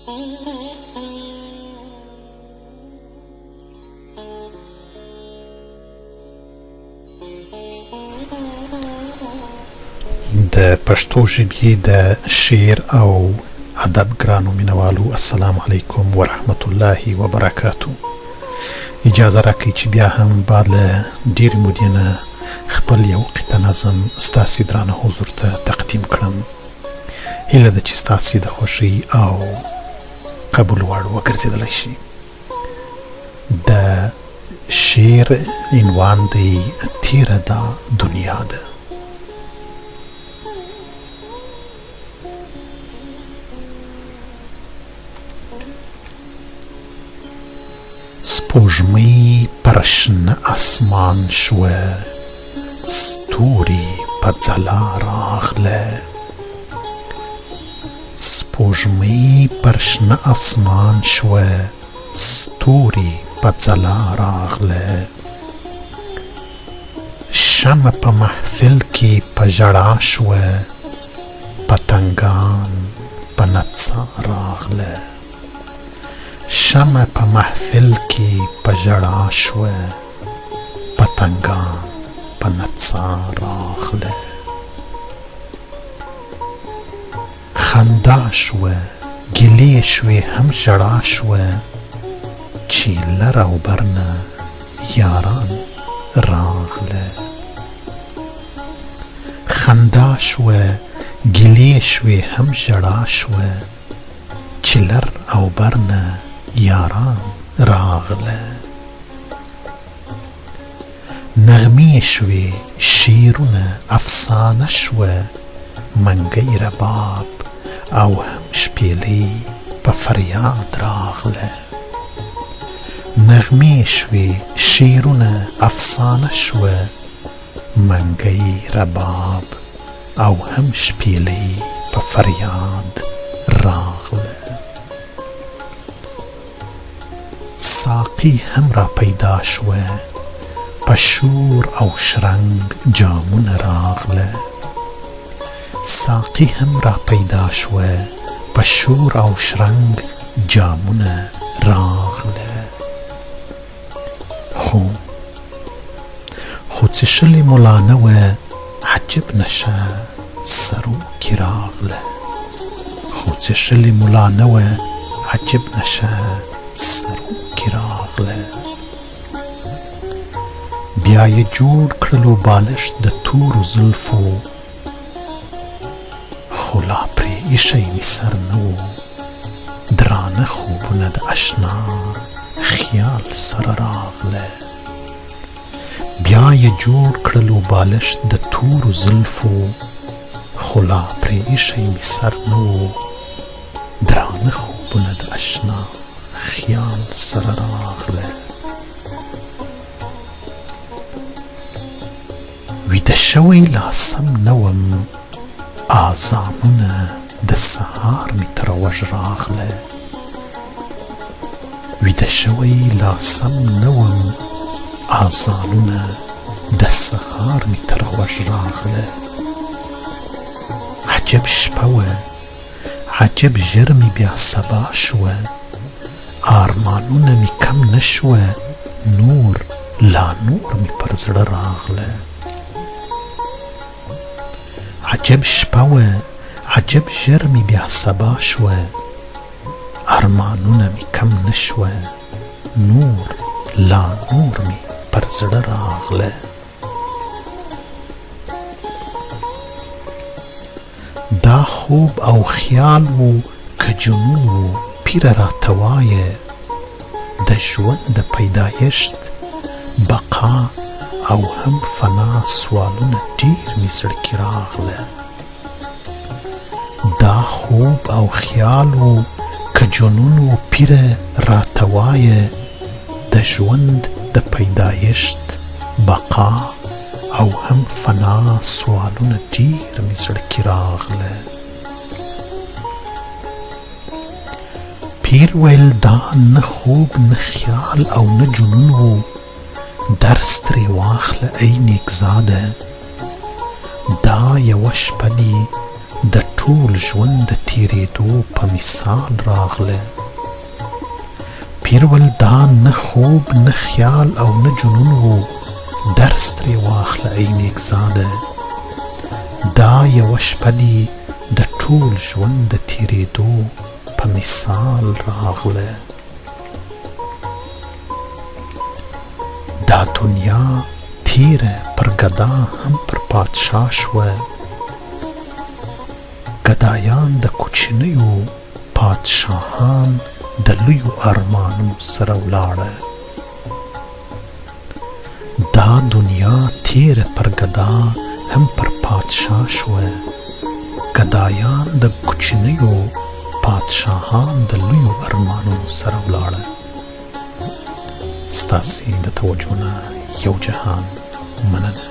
د پښتو ژبې د شعر او ادب ګرانو مینوالو، السلام علیکم ورحمت الله وبرکاتو. اجازه راکړئ چې بیا هم بعد له ډېرې مودې نه خپل یو قطعه نظم ستاسې درانه حضور ته تقدیم کړم. هیله ده چې ستاسې د خوښۍ او قبول وړ وګرځېدلی شي. د شعر عنوان دی تیره دا دنیا ده. سپوږمۍ پر شنه اسمان شوه، ستوري په ځلا راغله. سپوږمۍ پر شنه اسمان شوه، ستوري په ځلا راغله. شمع په محفل کې په ژړا شوه، پتنګان په نڅا راغله. شمع په محفل کې په ژړا شوه، پتنګان په نڅا راغله. خندا شوه، ګیلې شوې هم ژړا شوه، چې لر او بر نه یاران راغله. خندا شوه، ګیلې شوې هم ژړا شوه، چې لر او بر نه یاران راغله. نغمې شوې، شعرونه افسانه شوه، منګی رباب او هم شپېلۍ په فریاد راغله. نغمې شوې، شعرونه افسانه شوه، منګی رباب او هم شپېلۍ په فریاد راغله. ساقي هم را پیدا شوه، په شور او شرنګ جامونه راغله. ساقي هم را پیدا شوه، په شور او شرنګ جامونه راغله. خو څښلې ملا نه وه، عجب نشه سرو کې راغله. خو څښلې ملا نه وه، عجب نشه سرو کې راغله. بیا یې جوړ کړلو بالښت د تورو زلفو، خو لا پرې ایښی مې سر نه و. درانه خوبونه د اشنا خیال سره راغله. بیا یې جوړ کړلو بالښت د تورو زلفو، خو لا پرې ایښی مې سر نه و. درانه خوبونه د اشنا خیال سره راغله. ویده شوی لا سم نه وم، اذانونه د سهار مې تر غوږ راغله. ویده شوی لا سم نه وم، اذانونه د سهار مې تر غوږ راغله. عجب شپه وه، عجب ژر مې بیا سبا شوه. آرمانونه مې کم نه شوه، نور لا نور مې پر زړه راغله. عجب شپه وه، عجب ژر مې بیا سبا شوه. ارمانونه مې کم نه شوه، نور لا نور مې پر زړه راغله. دا خوب او خیال و که جنون و پیره راته وایه، د ژوند د پیدایشت بقا او هم فنا سوالونه ډېر مې زړه کې راغله. دا خوب او خیال و که جنون و پیره راته وایه، د ژوند د پیدایشت بقا او هم فنا سوالونه ډېر مې زړه کې راغله. پیر ویل دا نه خوب نه خیال او نه جنون و، درس ترې واخله ای نیکزاده. دا یوه شپه دي د ټول ژوند د تیریدو په مثال راغله. پیرول دا نه خوب نه خیال او نه جنون و، درس ترې واخله ای نیکزاده. دا یوه شپه دي د ټول ژوند د تیریدو په مثال راغله. دا دنیا تیره پر ګدا هم پر پادشاه شوه. ګدایان د کوچنیو، پادشاهان د لویو ارمانو سره ولاړه. دا دنیا تیره پر ګدا هم پر پادشاه شوه. ګدایان د کوچنیو، پادشاهان د لویو ارمانو سره ولاړه. ستاسې د توجه نه یو جهان مننه.